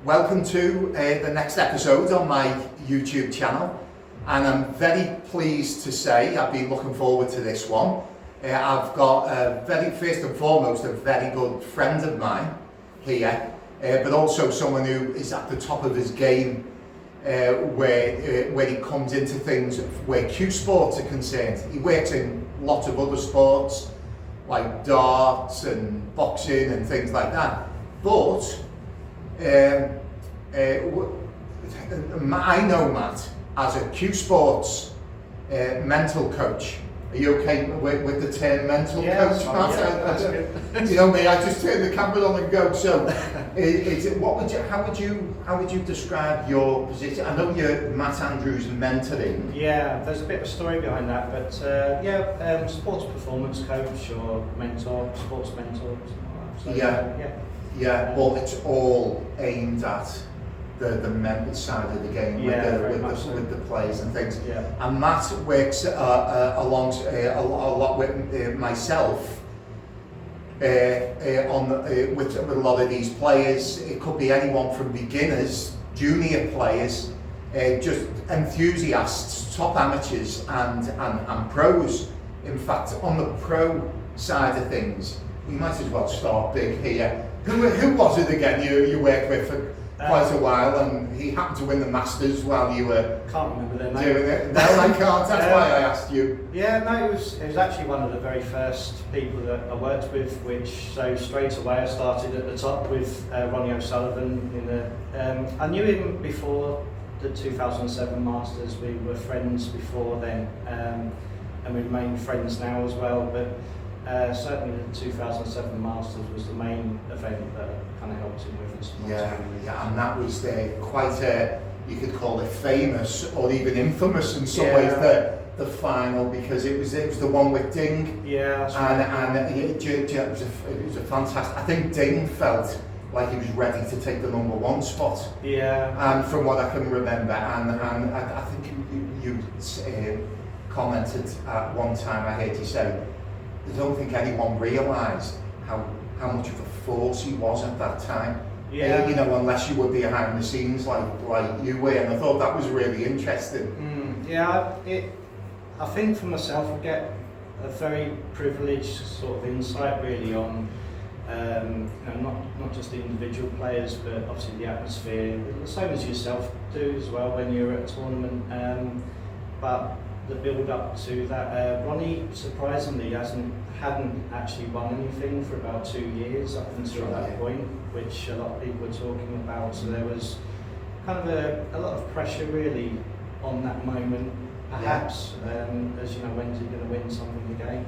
Welcome to the next episode on my YouTube channel, and I'm very pleased to say I've been looking forward to this one. I've got first and foremost a very good friend of mine here, but also someone who is at the top of his game where he comes into things where cue sports are concerned. He works in lots of other sports like darts and boxing and things like that, but I know Matt as a cue sports mental coach. Are you okay with the term mental coach, Matt? You know me, I just turn the camera on and go. So, how would you describe your position? I know you're Matt Andrews mentoring. Yeah, there's a bit of a story behind that, but sports performance coach or mentor, sports mentor. So, well, it's all aimed at the mental side of the game with the players and things. Yeah. And Matt works a lot with myself with a lot of these players. It could be anyone from beginners, junior players, just enthusiasts, top amateurs and pros. In fact, on the pro side of things, we might as well start big here. Who was it again you worked with for quite a while, and he happened to win the Masters while you were can't remember their name. Doing it? No, I can't. That's why I asked you. Yeah, no, it was actually one of the very first people that I worked with, so straight away I started at the top with Ronnie O'Sullivan. I knew him before the 2007 Masters. We were friends before then, and we remain friends now as well. But certainly the 2007 Masters was the main event that kind of helped him with us. And that was quite a, you could call it famous or even infamous in some ways, the final, because it was the one with Ding. Yeah, it was a fantastic. I think Ding felt like he was ready to take the #1 spot. Yeah. And from what I can remember, and I think you commented at one time, I heard you say, I don't think anyone realised how much of a force he was at that time. Yeah. Unless you were behind the scenes like you were, and I thought that was really interesting. I think for myself, I get a very privileged sort of insight really on not just the individual players, but obviously the atmosphere, the same as yourself do as well when you're at a tournament. But the build up to that, Ronnie surprisingly hadn't actually won anything for about 2 years up until that point, which a lot of people were talking about. So there was kind of a lot of pressure really on that moment, perhaps, as you know, when's he going to win something again?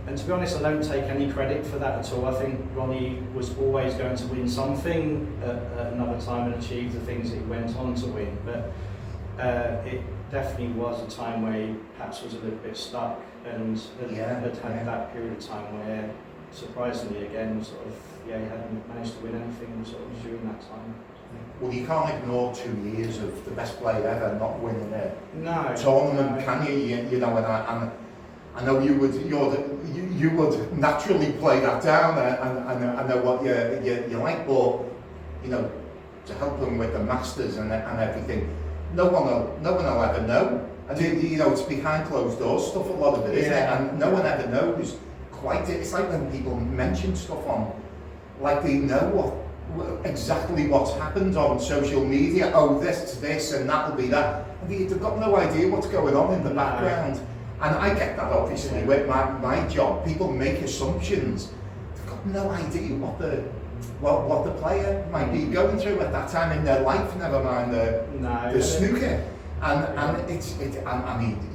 And to be honest, I don't take any credit for that at all. I think Ronnie was always going to win something at another time and achieve the things that he went on to win. But it definitely was a time where he perhaps was a little bit stuck and had that period of time where, surprisingly again, he hadn't managed to win anything sort of during that time. Well, you can't ignore 2 years of the best player ever not winning a tournament, can you? And I know you would naturally play that down, and I know what you like, but to help them with the Masters and everything, no one will ever know. And it's behind closed doors stuff, a lot of it, isn't it? And no one ever knows quite it. It's like when people mention stuff like they know exactly what's happened on social media. Oh, this and that'll be that. And they've got no idea what's going on in the background. And I get that obviously with my job. People make assumptions. They've got no idea what the player might be going through at that time in their life, never mind the snooker. And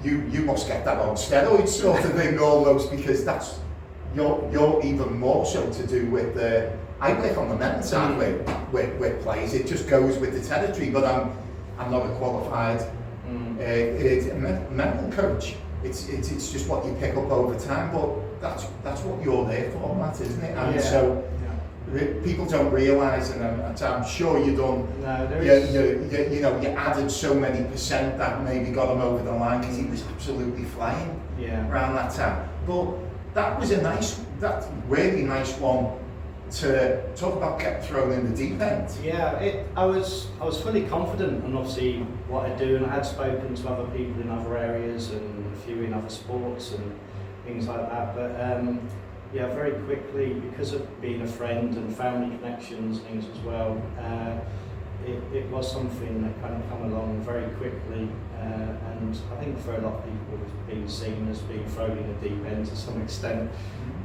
you must get that on steroids sort of thing almost, because that's you're even more so to do with I work on the mental side with players. It just goes with the territory, but I'm not a qualified mental coach. It's just what you pick up over time, but that's what you're there for, Matt, isn't it? And so people don't realise, and I'm sure you done. No, you added so many percent that maybe got him over the line, because he was absolutely flying around that time. But that was that really nice one to talk about getting thrown in the deep end. Yeah, I was fully confident on obviously what I do, and I had spoken to other people in other areas and a few in other sports and things like that. But yeah, very quickly, because of being a friend and family connections and things as well, it was something that kind of come along very quickly, and I think for a lot of people it's been seen as being thrown in the deep end to some extent.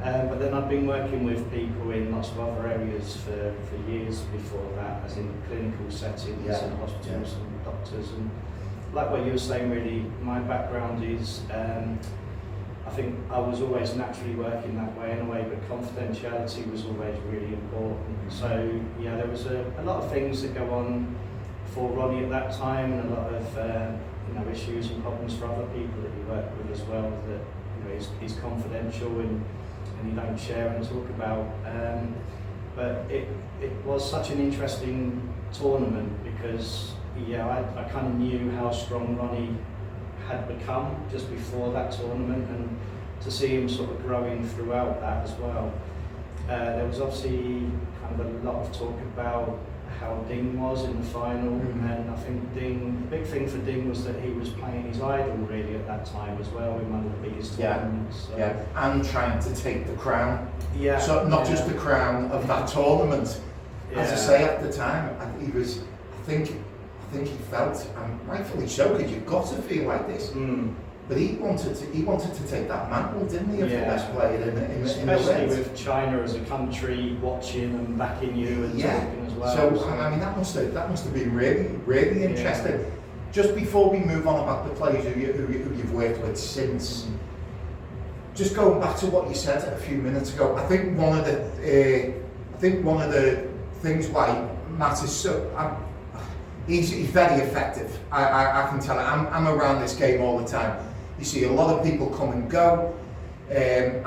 But then I've been working with people in lots of other areas for years before that, as in clinical settings and hospitals and doctors. And like what you were saying, really, my background is, I think I was always naturally working that way anyway, but confidentiality was always really important. So yeah, there was a lot of things that go on for Ronnie at that time, and a lot of issues and problems for other people that you work with as well, that is confidential and you don't share and talk about. But it was such an interesting tournament because I kind of knew how strong Ronnie had become just before that tournament, and to see him sort of growing throughout that as well. There was obviously kind of a lot of talk about how Ding was in the final, and I think the big thing for Ding was that he was playing his idol really at that time as well in one of the biggest tournaments. So. Yeah, and trying to take the crown. Yeah. So not just the crown of that tournament. As I say, at the time, he was, I think he felt, and rightfully so, because you've got to feel like this. But he wanted to take that mantle, didn't he, of the best player in the Especially with China as a country watching and backing you and talking as well. So I mean, that must have been really, really interesting. Yeah. Just before we move on about the players who you've worked with since, just going back to what you said a few minutes ago, I think one of the things why Matt is so. He's very effective. I can tell it. I'm around this game all the time. You see a lot of people come and go, and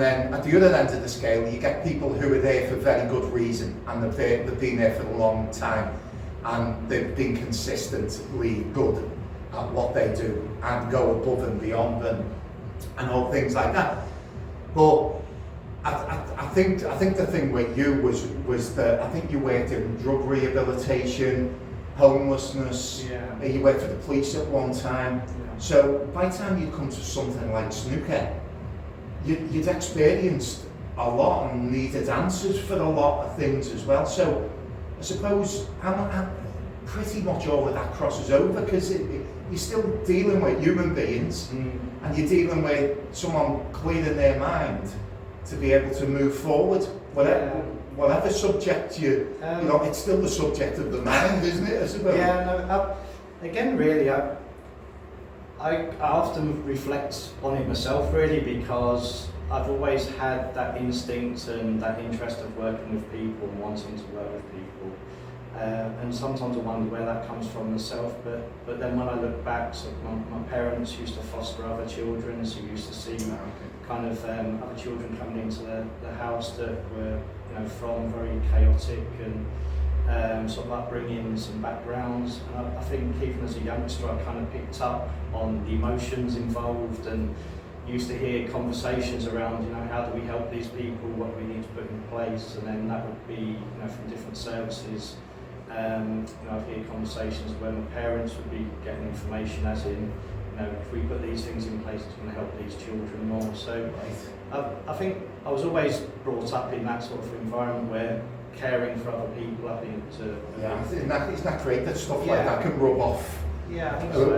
then at the other end of the scale, you get people who are there for very good reason, and they've been there for a long time, and they've been consistently good at what they do and go above and beyond and all things like that. But I think the thing with you was that I think you worked in drug rehabilitation, homelessness. Yeah. You worked for the police at one time. Yeah. So by the time you come to something like snooker, you'd experienced a lot and needed answers for a lot of things as well. So I suppose I'm pretty much all of that crosses over, because you're still dealing with human beings, and you're dealing with someone clearing their mind to be able to move forward. Whatever subject it's still the subject of the mind, isn't it, I suppose? Yeah, no, again, really, I often reflect on it myself, really, because I've always had that instinct and that interest of working with people and wanting to work with people. And sometimes I wonder where that comes from myself, but then when I look back, so my parents used to foster other children, so you used to see kind of other children coming into the house that were from very chaotic and sort of upbringings and backgrounds. And I think even as a youngster I kind of picked up on the emotions involved, and used to hear conversations around, how do we help these people, what do we need to put in place, and then that would be from different services. I'd hear conversations where my parents would be getting information as in, if we put these things in place, it's going to help these children more. So I think I was always brought up in that sort of environment where caring for other people, I think, isn't that great that stuff like that can rub off? Yeah, I think so.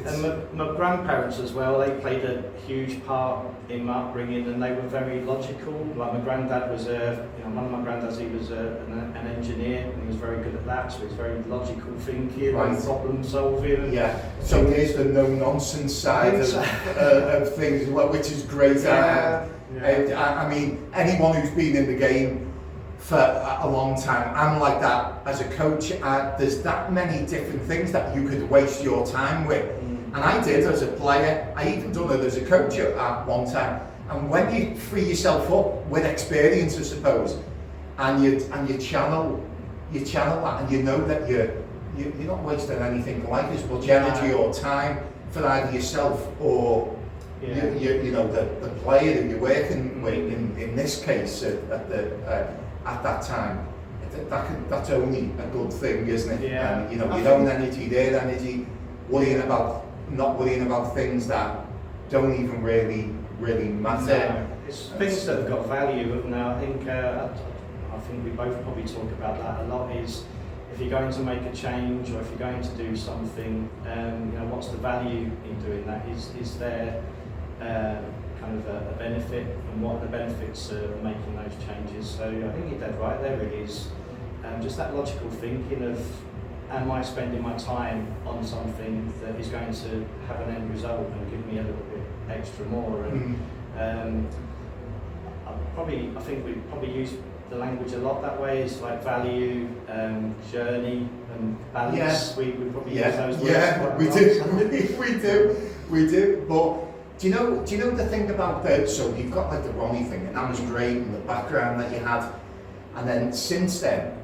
And my grandparents as well, they played a huge part in my upbringing, and they were very logical. Like my granddad was one of my granddads, he was an engineer, and he was very good at that, so he was very logical thinking and problem solving. Yeah, so there's the no nonsense side of things, which is great. I mean, anyone who's been in the game for a long time, I'm like that as a coach. There's that many different things that you could waste your time with, and I did as a player. I even done it as a coach at one time. And when you free yourself up with experience, I suppose, and you channel that, and you know that you're not wasting anything like as much energy or time for either yourself or You know, the player that you're working with, in this case, at that time, that's only a good thing, isn't it? Yeah. You know, your own energy, their energy, not worrying about things that don't even really matter. No, it's things that have got value, haven't they? I think we both probably talk about that a lot. Is if you're going to make a change or if you're going to do something, you know, what's the value in doing that? Is there kind of a benefit, and what are the benefits of making those changes? So I think you're dead right. There it is. Just that logical thinking of, am I spending my time on something that is going to have an end result and give me a little bit extra more? And I think we probably use the language a lot that way. It's like value, journey, and balance. We probably use those words. Yeah, we do. we do. But do you know the thing about that? So you've got like the Ronnie thing, and that was great, and the background that you had, and then since then.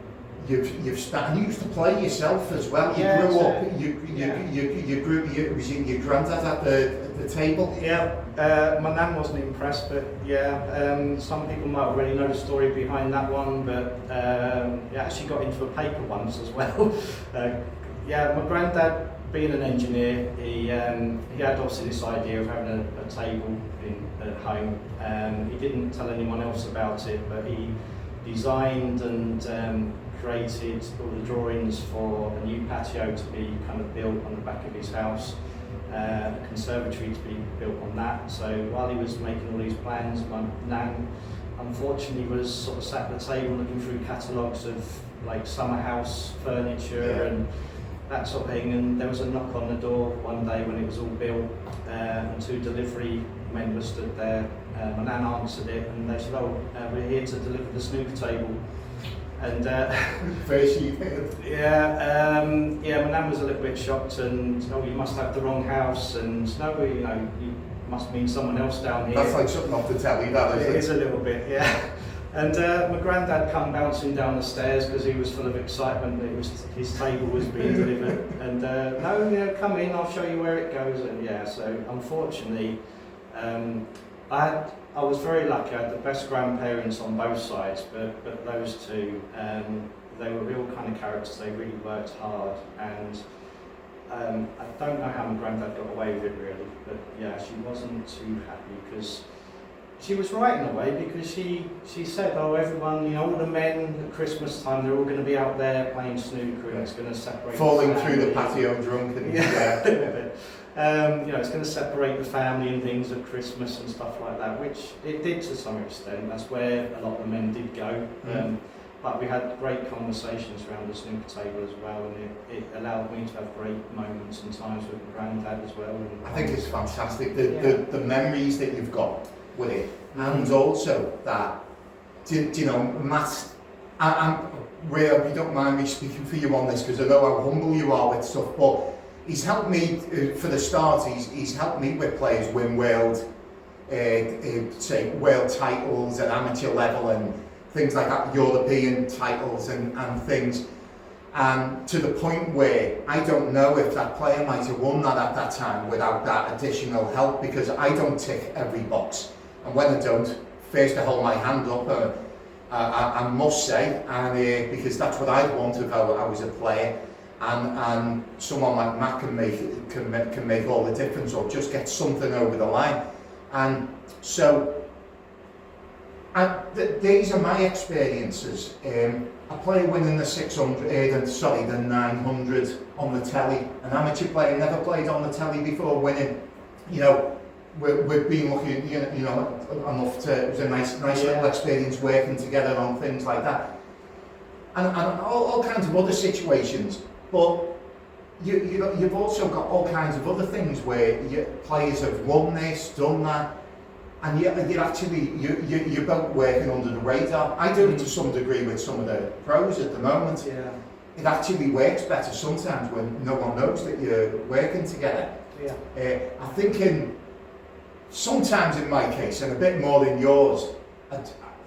You've started, and you used to play yourself as well. You grew up. You grew. Was your granddad at the table? Yeah. My nan wasn't impressed, but some people might already know the story behind that one. But he actually got into a paper once as well. My granddad, being an engineer, he had obviously this idea of having a table at home. He didn't tell anyone else about it, but he designed and created all the drawings for a new patio to be kind of built on the back of his house, a conservatory to be built on that. So while he was making all these plans, my nan unfortunately was sort of sat at the table looking through catalogues of like summer house furniture and that sort of thing, and there was a knock on the door one day when it was all built, and 2 delivery men were stood there. My nan answered it and they said, we're here to deliver the snooker table. And first you my nan was a little bit shocked and, you must have the wrong house, and you must mean someone else down here. That's like something off the telly, that isn't it? It is a little bit, yeah. And my granddad come bouncing down the stairs because he was full of excitement that his table was being delivered. And come in, I'll show you where it goes. And so unfortunately, I was very lucky. I had the best grandparents on both sides, but those two, they were real kind of characters. They really worked hard, and I don't know how my granddad got away with it really, but she wasn't too happy because she was right in a way, because she said, everyone, all the men at Christmas time, they're all going to be out there playing snooker, and it's going to separate falling through the patio drunk and it's going to separate the family and things at Christmas and stuff like that, which it did to some extent. That's where a lot of the men did go. But we had great conversations around the snooker table as well, and it allowed me to have great moments and times with my granddad as well. I think it's fantastic, the memories that you've got with it, and also that, Matt, I'm Ray, you don't mind me speaking for you on this, because I know how humble you are with stuff, but he's helped me, for the start, he's helped me with players win world titles at amateur level and things like that, European titles and things. And to the point where I don't know if that player might have won that at that time without that additional help, because I don't tick every box. And when I don't, first I hold my hand up, I must say, and because that's what I'd want if I was a player. And someone like Matt can make all the difference, or just get something over the line. And so, these are my experiences. A player winning the 900 on the telly. An amateur player never played on the telly before winning. We've been lucky, enough to. It was a nice little experience working together on things like that, and all kinds of other situations. But you've also got all kinds of other things where players have won this, done that, and you're both working under the radar. I do it to some degree with some of the pros at the moment. Yeah. It actually works better sometimes when no one knows that you're working together. Yeah. I think sometimes in my case, and a bit more than yours,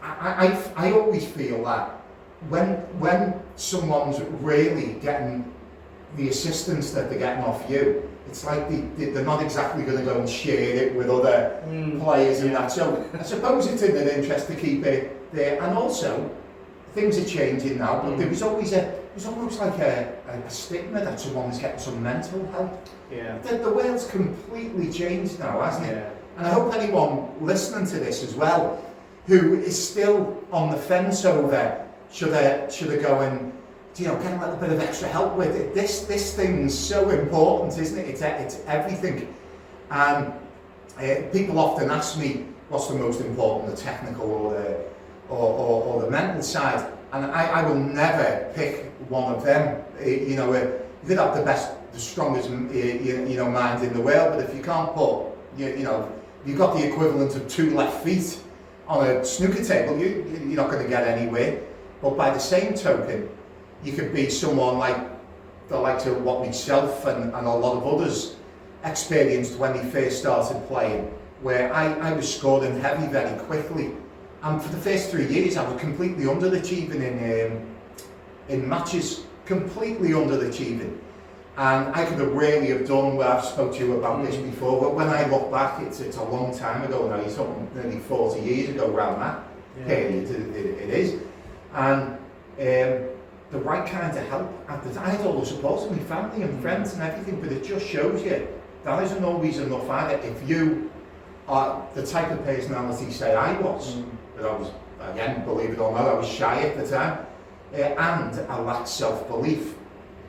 I always feel that when someone's really getting the assistance that they're getting off you, it's like they're not exactly going to go and share it with other players and that. So I suppose it's in their interest to keep it there. And also, things are changing now, but there was always almost like a stigma that someone was getting some mental help. Yeah. The world's completely changed now, hasn't it? Yeah. And I hope anyone listening to this as well, who is still on the fence over should I go and get a little bit of extra help with it. This thing's so important, isn't it? It's everything. And people often ask me what's the most important, the technical or the mental side. And I will never pick one of them. You could have the strongest mind in the world, but if you can't put you've got the equivalent of 2 left feet on a snooker table, you're not going to get anywhere. But by the same token, you could be someone like the likes of what myself and a lot of others experienced when they first started playing, where I was scoring heavy very quickly. And for the first 3 years, I was completely underachieving in matches, completely underachieving. And I could have really have done what I've spoke to you about this before, but when I look back, it's a long time ago now. You're talking nearly 40 years ago around that period, it is. And the right kind of help at the time. I had all the support of my family and friends and everything, but it just shows you that isn't always enough either. If you are the type of personality, say I was, but I was, again, believe it or not, I was shy at the time, and I lacked self-belief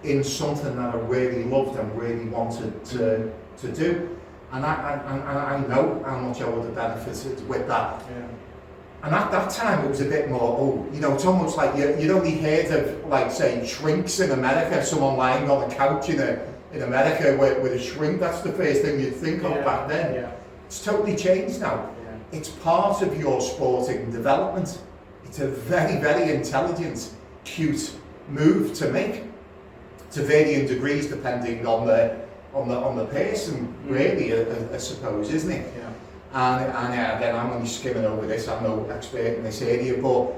in something that I really loved and really wanted to do. And I know how much I would have benefited with that. Yeah. And at that time it was a bit more, it's almost like you'd only heard of, like, say, shrinks in America, someone lying on a couch in America with a shrink. That's the first thing you'd think of back then. Yeah. It's totally changed now. Yeah. It's part of your sporting development. It's a very, very intelligent, cute move to make, to varying degrees depending on the person, really, I suppose, isn't it? Yeah. And again, I'm only skimming over this. I'm no expert in this area, but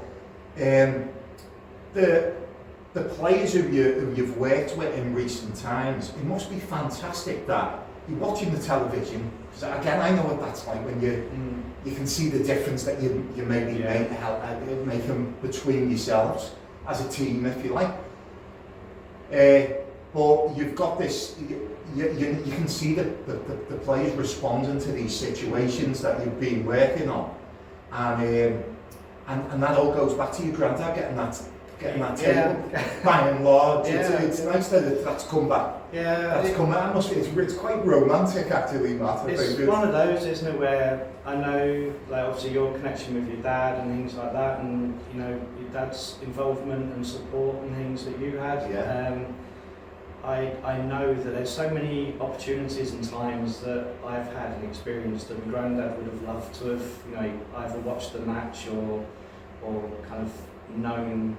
the players who you've worked with in recent times, it must be fantastic that you're watching the television. Because again, I know what that's like when you can see the difference that you maybe make them between yourselves as a team, if you like. But you've got this, you can see the players responding to these situations that you've been working on, and that all goes back to your granddad getting that table, by and large. It's nice that that's come back. Yeah, that's come back. It's quite romantic, actually, Matt. It's one of those, isn't it, where I know, like, obviously your connection with your dad and things like that, and your dad's involvement and support and things that you had. Yeah. I know that there's so many opportunities and times that I've had and experienced that my granddad would have loved to have, either watched the match or kind of known,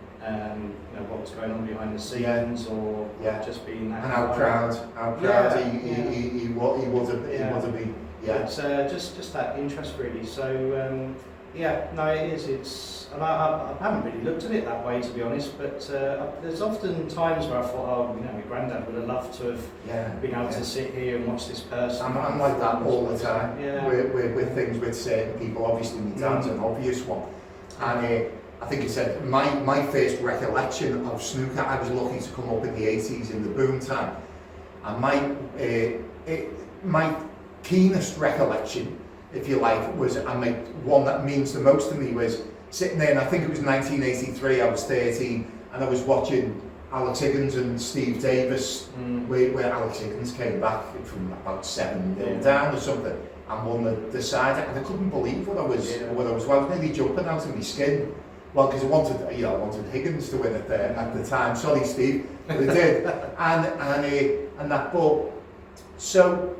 what was going on behind the scenes, or just being that. And how proud he would have been. Yeah. It's just that interest, really. So it is. It's, and I haven't really looked at it that way, to be honest. But there's often times where I thought, my granddad would have loved to have been able to sit here and watch this person. I'm like that all the time. Yeah. With things with certain people. Obviously, my dad's an obvious one, and I think he said my first recollection of snooker, I was lucky to come up in the 80s in the boom time, and my keenest recollection, if you like, was, and one that means the most to me, was sitting there, and I think it was 1983, I was 13, and I was watching Alex Higgins and Steve Davis, where Alex Higgins came back from about 7-0 down or something, and won the side, and I couldn't believe what I was nearly jumping out of my skin. Well, because I wanted Higgins to win it there at the time. Sorry, Steve, but it did. and that. But so,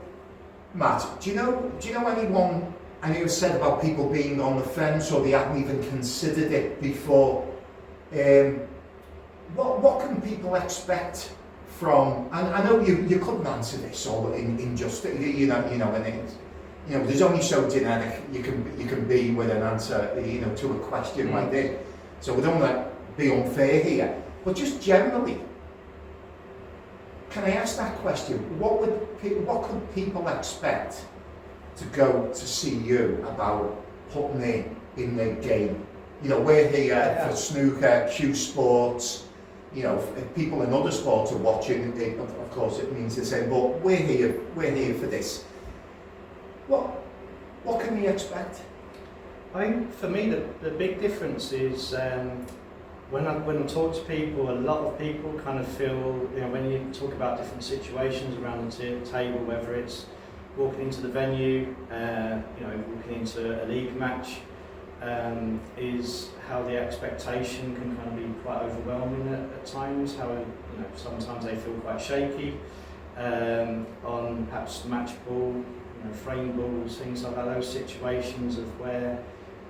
Matt, do you know anyone? I know you said about people being on the fence, or they hadn't even considered it before. What can people expect from? And I know you couldn't answer this all in just and there's only so generic you can be with an answer, to a question like this. So we don't want to be unfair here, but just generally, Can I ask that question? What could people expect to go to see you about putting in their game? You know, we're here for snooker, Q Sports. You know, if people in other sports are watching, of course it means the same. But we're here for this. What can we expect? I think for me the big difference is when I talk to people, a lot of people kind of feel, you know, when you talk about different situations around the table, whether it's walking into the venue, you know, walking into a league match, is how the expectation can kind of be quite overwhelming at times. How, you know, sometimes they feel quite shaky on perhaps match ball, you know, frame balls, things like that. Those situations of where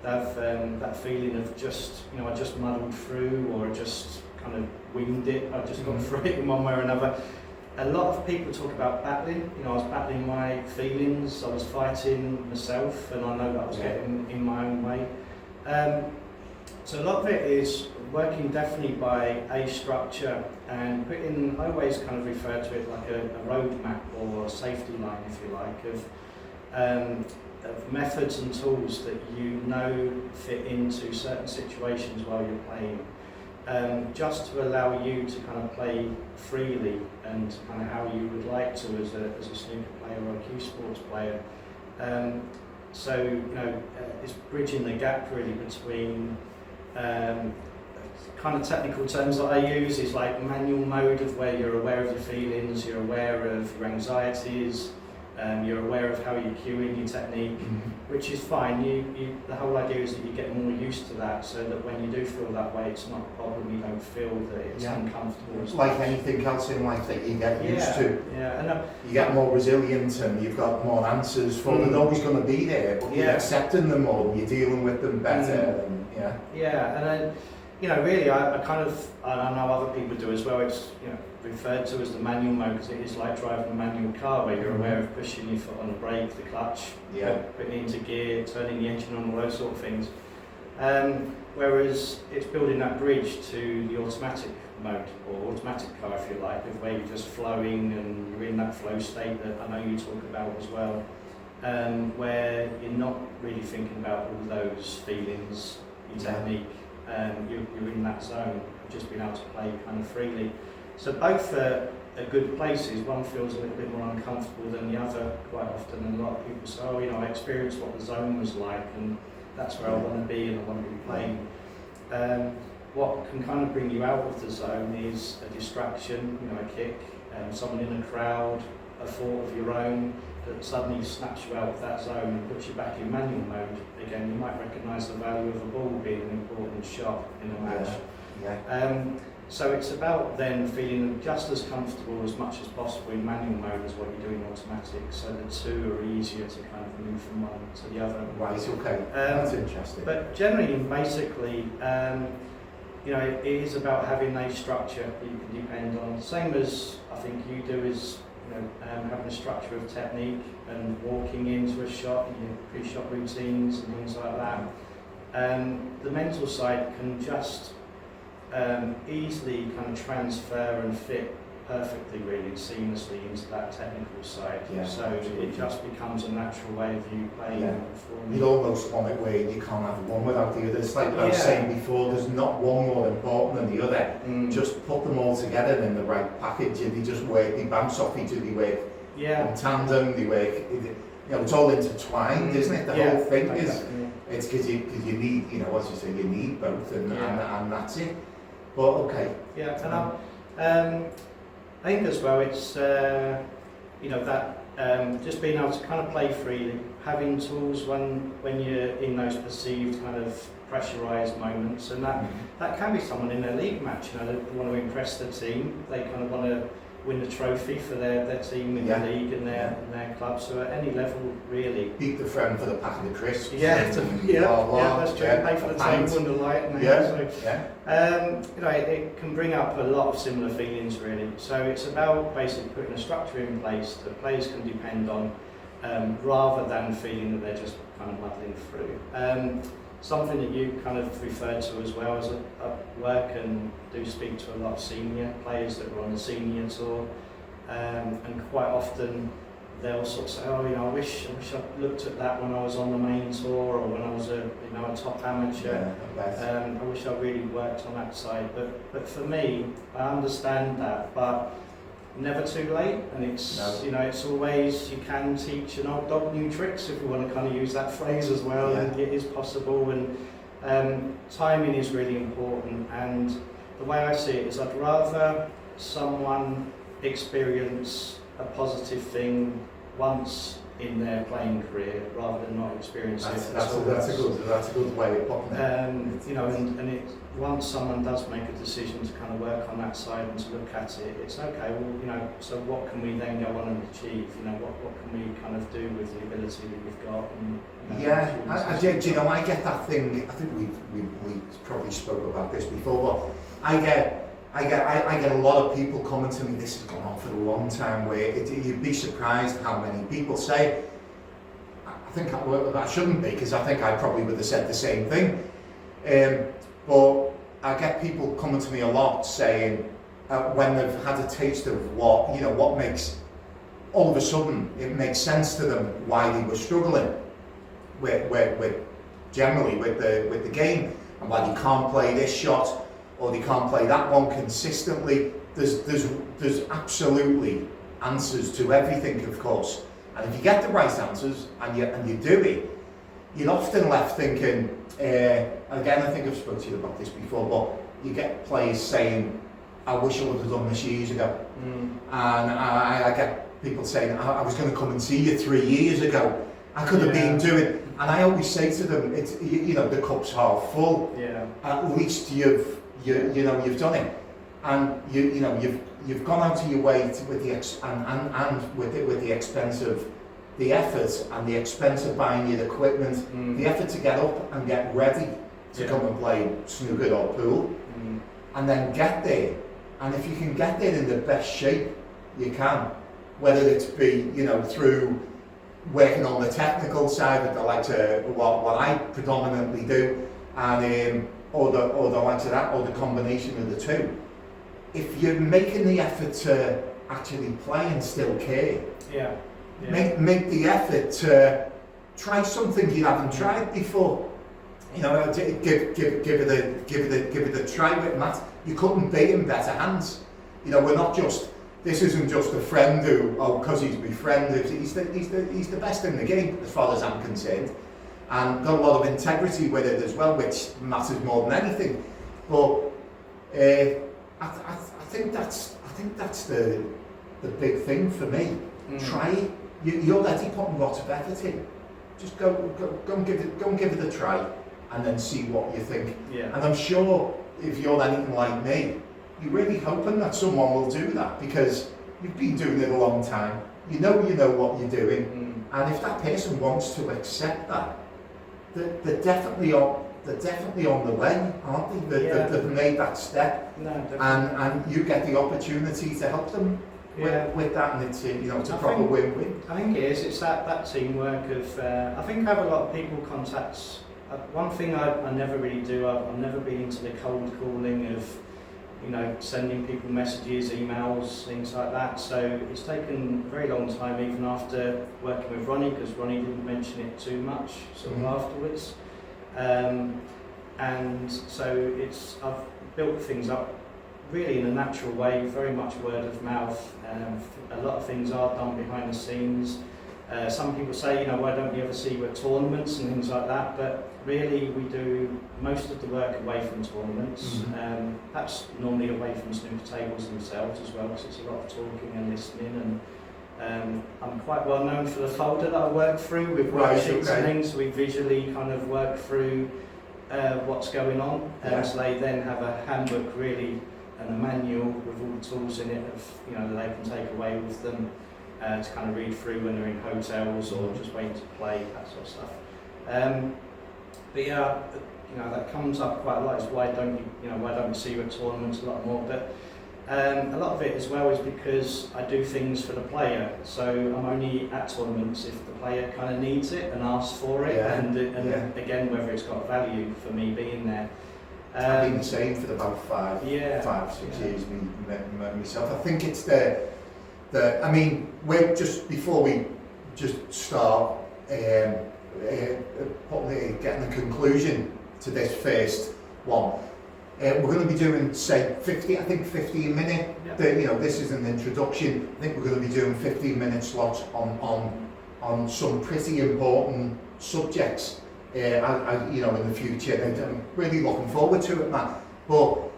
that feeling of just, you know, I just muddled through, or I just kind of winged it, I just got through it in one way or another. A lot of people talk about battling. You know, I was battling my feelings, I was fighting myself, and I know that I was getting in my own way. So a lot of it is working definitely by a structure and putting, I always kind of refer to it like a roadmap or a safety line, if you like, of methods and tools that you know fit into certain situations while you're playing, just to allow you to kind of play freely and kind of how you would like to as a snooker player or a Q Sports player. So, you know, it's bridging the gap really between kind of technical terms that I use is like manual mode, of where you're aware of your feelings, you're aware of your anxieties, you're aware of how you're cueing your technique, which is fine. The whole idea is that you get more used to that, so that when you do feel that way, it's not a problem. You don't feel that it's uncomfortable. It's like anything else in life that you get used to. Yeah, and you get more resilient, and you've got more answers for them. They're always going to be there, but you're accepting them more, you're dealing with them better. And, and then, you know, really, I kind of, I know other people do as well. It's, you know, referred to as the manual mode, because it is like driving a manual car, where you're aware of pushing your foot on the brake, the clutch, putting it into gear, turning the engine on, all those sort of things. Whereas it's building that bridge to the automatic mode, or automatic car, if you like, of where you're just flowing and you're in that flow state that I know you talk about as well, where you're not really thinking about all those feelings, your technique. You're in that zone of just being able to play kind of freely. So both are good places. One feels a little bit more uncomfortable than the other quite often, and a lot of people say, oh, you know, I experienced what the zone was like, and that's where I want to be, and I want to be playing. What can kind of bring you out of the zone is a distraction, you know, a kick, someone in a crowd, a thought of your own that suddenly snaps you out of that zone and puts you back in manual mode. Again, you might recognise the value of a ball being an important shot in a match. So it's about then feeling just as comfortable as much as possible in manual mode as what you do in automatic, so the two are easier to kind of move from one to the other. Right, okay, that's interesting. But generally and basically, you know, it is about having a structure that you can depend on. Same as I think you do is, you know, having a structure of technique and walking into a shot, and your pre-shot routines and things like that. The mental side can just easily kind of transfer and fit perfectly, really seamlessly into that technical side. So it just becomes a natural way of you playing and performing. You almost want it where you can't have one without the other. It's like I was saying before, there's not one more important than the other. Just put them all together in the right package, and they just work, they bounce off each other, they work in tandem, they work, you know, it's all intertwined, isn't it? The whole thing is, it's because you need, you know, as you say, you need both, and that's it. But okay. I think as well, it's you know, that just being able to kind of play freely, having tools when you're in those perceived kind of pressurised moments, and that can be someone in a league match. You know, they want to impress the team, they kind of want to win the trophy for their team in the league and their club. So at any level, really. Beat the friend for the pack of the crisps. That's true. Pay for the table and the light. And you know, it can bring up a lot of similar feelings, really. So it's about basically putting a structure in place that players can depend on, rather than feeling that they're just kind of muddling through. Something that you kind of referred to as well as at work, and do speak to a lot of senior players that are on the senior tour. and quite often they'll sort of say, oh, I wish I looked at that when I was on the main tour or when I was a top amateur. I wish I really worked on that side. But for me, I understand that, but never too late. And it's it's always, you can teach an old dog new tricks, if we want to kind of use that phrase as well. And it is possible. And timing is really important. And the way I see it is, I'd rather someone experience a positive thing once in their playing career rather than not experience it. That's a good way of putting it. And it, once someone does make a decision to kind of work on that side and to look at it, it's okay. Well, so what can we then go on and achieve? What can we kind of do with the ability that we've got? And, I get that thing. I think we probably spoke about this before, but I get a lot of people coming to me. This has gone on for a long time. Where you'd be surprised how many people say. I think I shouldn't be, because I think I probably would have said the same thing. But I get people coming to me a lot saying when they've had a taste of what makes, all of a sudden it makes sense to them why they were struggling with generally with the game, and why they can't play this shot or they can't play that one consistently. There's absolutely answers to everything, of course. And if you get the right answers and you do it, you're often left thinking, again, I think I've spoken to you about this before, but you get players saying, I wish I would have done this years ago. And I get people saying, I was going to come and see you 3 years ago. I could have been doing, and I always say to them, it's, the cup's half full. At least you've done it, and you've gone out of your way with the expense of the effort and the expense of buying your equipment, the effort to get up and get ready to come and play snooker or pool, and then get there. And if you can get there in the best shape you can, whether it's be through working on the technical side, with the likes of what I predominantly do, and or the likes of that, or the combination of the two. If you're making the effort to actually play and still care, make the effort to try something you haven't tried before. Give it a try with Matt. You couldn't be in better hands. We're not just. This isn't just a friend who, because he's my friend. He's the best in the game as far as I'm concerned, and got a lot of integrity with it as well, which matters more than anything. But I think that's the big thing for me. Try it. You're already putting lots of effort in. Just go and give it a try, and then see what you think. And I'm sure if you're anything like me, you're really hoping that someone will do that, because you've been doing it a long time. You know what you're doing, and if that person wants to accept that, they're definitely on the way, aren't they? They've made that step, and you get the opportunity to help them with that, and it's a proper win-win. I think it is. It's that teamwork of. I think I have a lot of people contacts. One thing I never really do. I've never been into the cold calling of, sending people messages, emails, things like that. So it's taken a very long time, even after working with Ronnie, because Ronnie didn't mention it too much sort of afterwards. And so I've built things up really in a natural way, very much word of mouth. A lot of things are done behind the scenes. Some people say, why don't you ever see you at tournaments and things like that? But really, we do most of the work away from tournaments. Perhaps normally away from snooker tables themselves as well, because it's a lot of talking and listening. And I'm quite well known for the folder that I work through with worksheets and things. So we visually kind of work through what's going on. So they then have a handbook really, and a manual with all the tools in it that they can take away with them. To kind of read through when they're in hotels or just waiting to play, that sort of stuff. That comes up quite a lot. Is why don't we see you at tournaments a lot more? But a lot of it as well is because I do things for the player. So I'm only at tournaments if the player kind of needs it and asks for it, and again, whether it's got value for me being there. I've been the same for about 5, 6 years myself. I think it's I mean, we're just before we just start getting the conclusion to this first one. We're going to be doing, say, 15 minute. Yeah. This is an introduction. I think we're going to be doing 15-minute slots on some pretty important subjects. In the future, and I'm really looking forward to it, Matt. But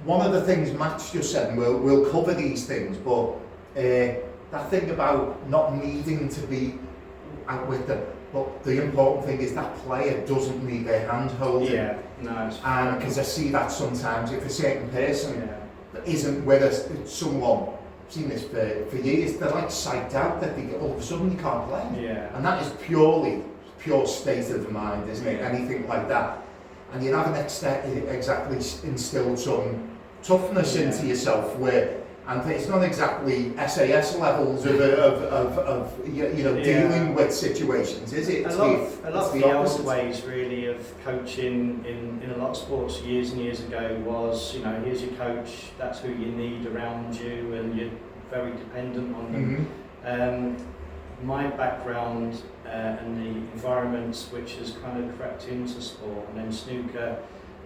one of the things Matt's just said, and we'll cover these things, but that thing about not needing to be out with them. But the important thing is that player doesn't need their hand holding. Yeah, no. And because I see that sometimes, if a certain person that isn't with us, someone, I've seen this for years, they're like psyched out that all of a sudden you can't play. Yeah. And that is pure state of the mind, isn't it? Anything like that. And you haven't exactly instilled some toughness into yourself and it's not exactly SAS levels of dealing with situations, is it? A lot of the old ways really of coaching in a lot of sports years and years ago was, here's your coach, that's who you need around you, and you're very dependent on them. Mm-hmm. My background and the environments which has kind of crept into sport, and then snooker,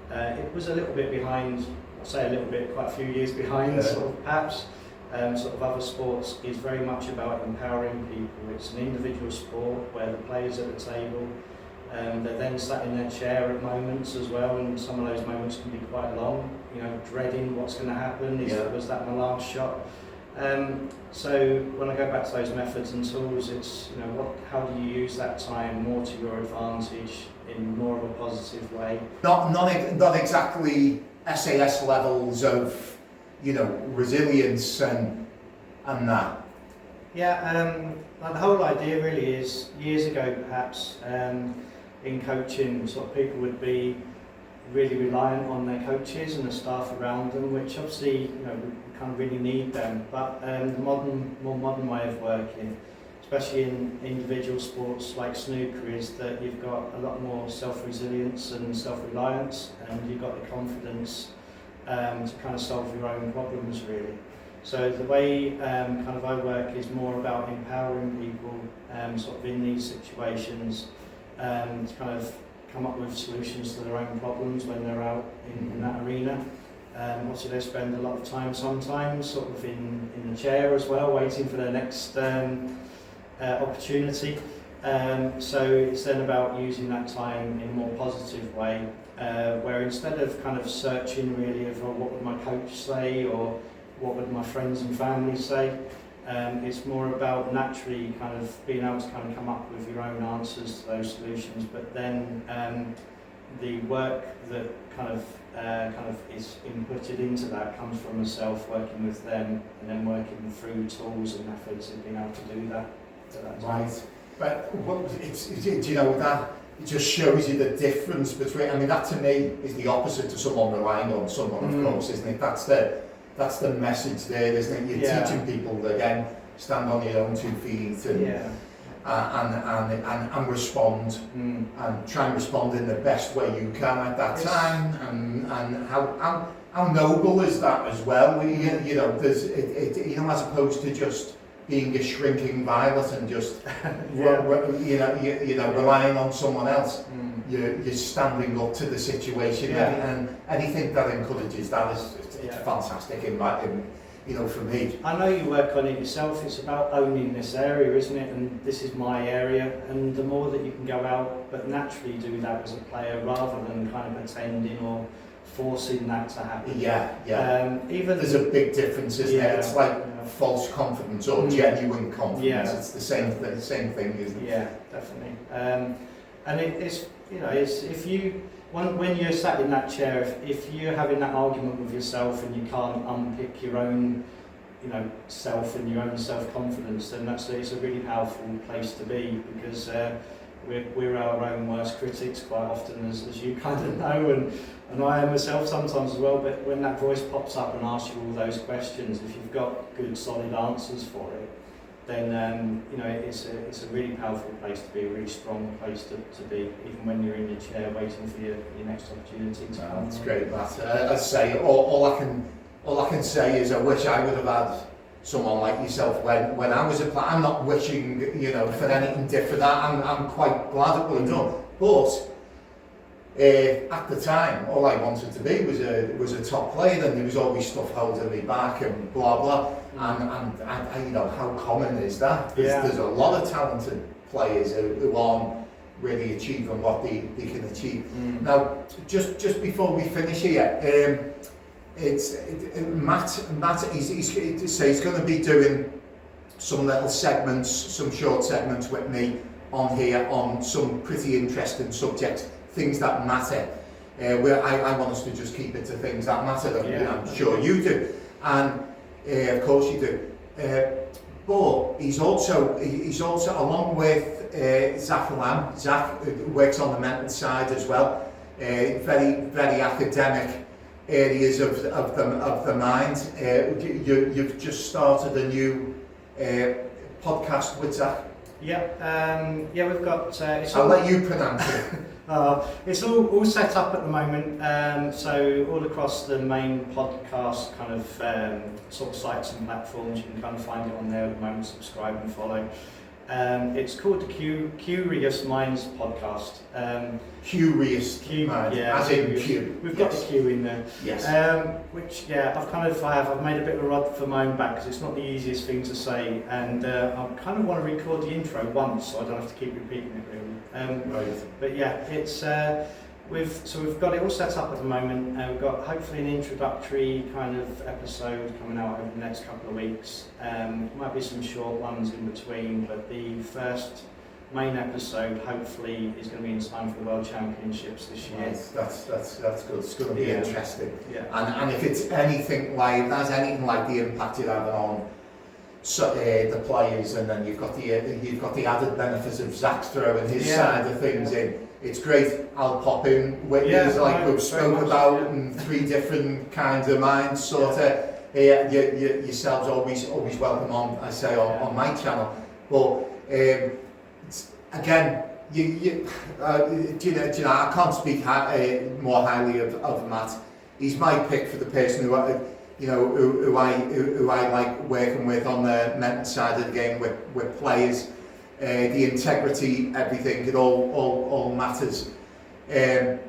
it was a little bit behind. I'd say a little bit, quite a few years behind, sort of perhaps. Sort of other sports is very much about empowering people. It's an individual sport where the players at the table, they're then sat in their chair at moments as well, and some of those moments can be quite long. Dreading what's going to happen. Was that my last shot? So when I go back to those methods and tools, it's how do you use that time more to your advantage in more of a positive way? Not exactly SAS levels of resilience and that. Yeah, like the whole idea really is, years ago perhaps, in coaching, sort of people would be really reliant on their coaches and the staff around them, which obviously we kind of really need them. But the more modern way of working, especially in individual sports like snooker, is that you've got a lot more self-resilience and self-reliance, and you've got the confidence to kind of solve your own problems really. So the way kind of I work is more about empowering people sort of in these situations to kind of come up with solutions to their own problems when they're out in that arena. Obviously they spend a lot of time sometimes sort of in the chair as well, waiting for their next opportunity. So it's then about using that time in a more positive way, where instead of kind of searching really of what would my coach say or what would my friends and family say, it's more about naturally kind of being able to kind of come up with your own answers to those solutions, but then the work that kind of is inputted into that comes from myself working with them and then working through tools and methods of being able to do that. Right. But that it just shows you the difference between. I mean, that to me is the opposite to someone relying on someone, of course, isn't it? That's the message there, isn't it? You're teaching people again, stand on your own 2 feet and respond and try and respond in the best way you can at that time. And how noble is that as well? There's as opposed to just being a shrinking violet and just relying on someone else. You're standing up to the situation, and anything that encourages that is fantastic for me. I know you work on it yourself. It's about owning this area, isn't it? And this is my area, and the more that you can go out but naturally do that as a player rather than kind of pretending or forcing that to happen. Even there's a big difference, isn't it? It's like false confidence or genuine confidence. It's the same thing, isn't it? Yeah, definitely. And it's if you when you're sat in that chair, if you're having that argument with yourself and you can't unpick your own self and your own self-confidence, then it's a really powerful place to be, because we're our own worst critics quite often, as you kind of know, and I am myself sometimes as well. But when that voice pops up and asks you all those questions, if you've got good solid answers for it, then it's a really powerful place to be, a really strong place to be, even when you're in your chair waiting for your next opportunity to come. That's great, Matt. As I say, all I can say is I wish I would have had someone like yourself when I was a player. I'm not wishing, you know, for anything different. I'm quite glad at what I've done. But at the time, all I wanted to be was a top player, and there was always stuff holding me back and blah blah. And you know, how common is that? There's a lot of talented players who aren't really achieving what they can achieve. Now, just before we finish here, Matt he's going to be doing some little segments, some short segments with me on here on some pretty interesting subjects, things that matter. Where I want us to just keep it to things that matter. I'm sure you do, and of course you do. But he's also along with Zach Lamb. Zach works on the mental side as well. Very academic areas of the mind. You've just started a new podcast with Zach. Yeah, we've got. I'll let you pronounce it. It's all set up at the moment, so all across the main podcast kind of sort of sites and platforms, you can kind of find it on there at the moment. Subscribe and follow. It's called the Curious Minds podcast. Curious Minds, yeah, as in Q. We've got the Q in there. Yes. Which I've made a bit of a rod for my own back because it's not the easiest thing to say, and I kind of want to record the intro once so I don't have to keep repeating it really. Right. But yeah, it's we've got it all set up at the moment. We've got hopefully an introductory kind of episode coming out over the next couple of weeks. Might be some short ones in between, but the first main episode hopefully is going to be in time for the World Championships this year. Right. That's good. It's going to be interesting. Yeah. And if it's anything like the impact you're having on the players, and then you've got the added benefits of Zach throwing his side of things in. It's great. I'll pop in with you, like we've spoke about, and 3 different kinds of minds, sort of. Yourselves always welcome on. I say on my channel, but again, I can't speak more highly of Matt. He's my pick for the person who I like working with on the mental side of the game with players. The integrity, everything, it all matters. I'd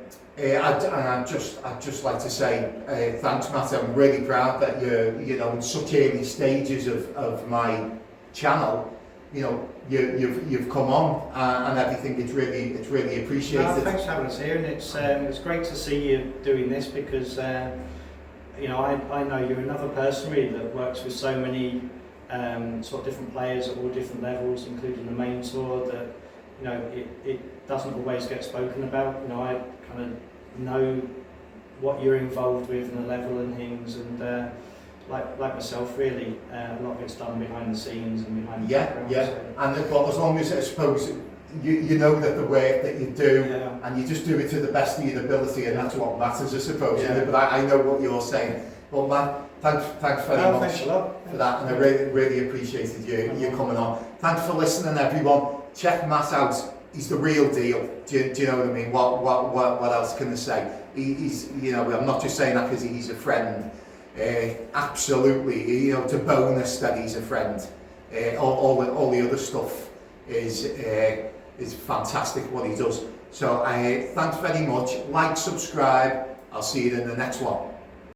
just like to say thanks, Matt. I'm really proud that you're in such early stages of my channel. You've come on and everything. It's really appreciated. No, thanks for having us here, and it's great to see you doing this because I know you're another person really that works with so many sort of different players at all different levels, including the main tour. That it doesn't always get spoken about. I kind of know what you're involved with and the level and things, and like myself, really, a lot of it's done behind the scenes and behind the background. And but as long as I suppose you know that the work that you do, and you just do it to the best of your ability, and that's what matters, I suppose. But I know what you're saying. Well, man, thanks very much for that, and I really appreciated you coming on. Thanks for listening, everyone. Check Matt out. He's the real deal. Do you know what I mean? What else can I say? He's I'm not just saying that because he's a friend. Absolutely, it's a bonus that he's a friend. All the other stuff is fantastic what he does. So thanks very much. Like, subscribe. I'll see you in the next one.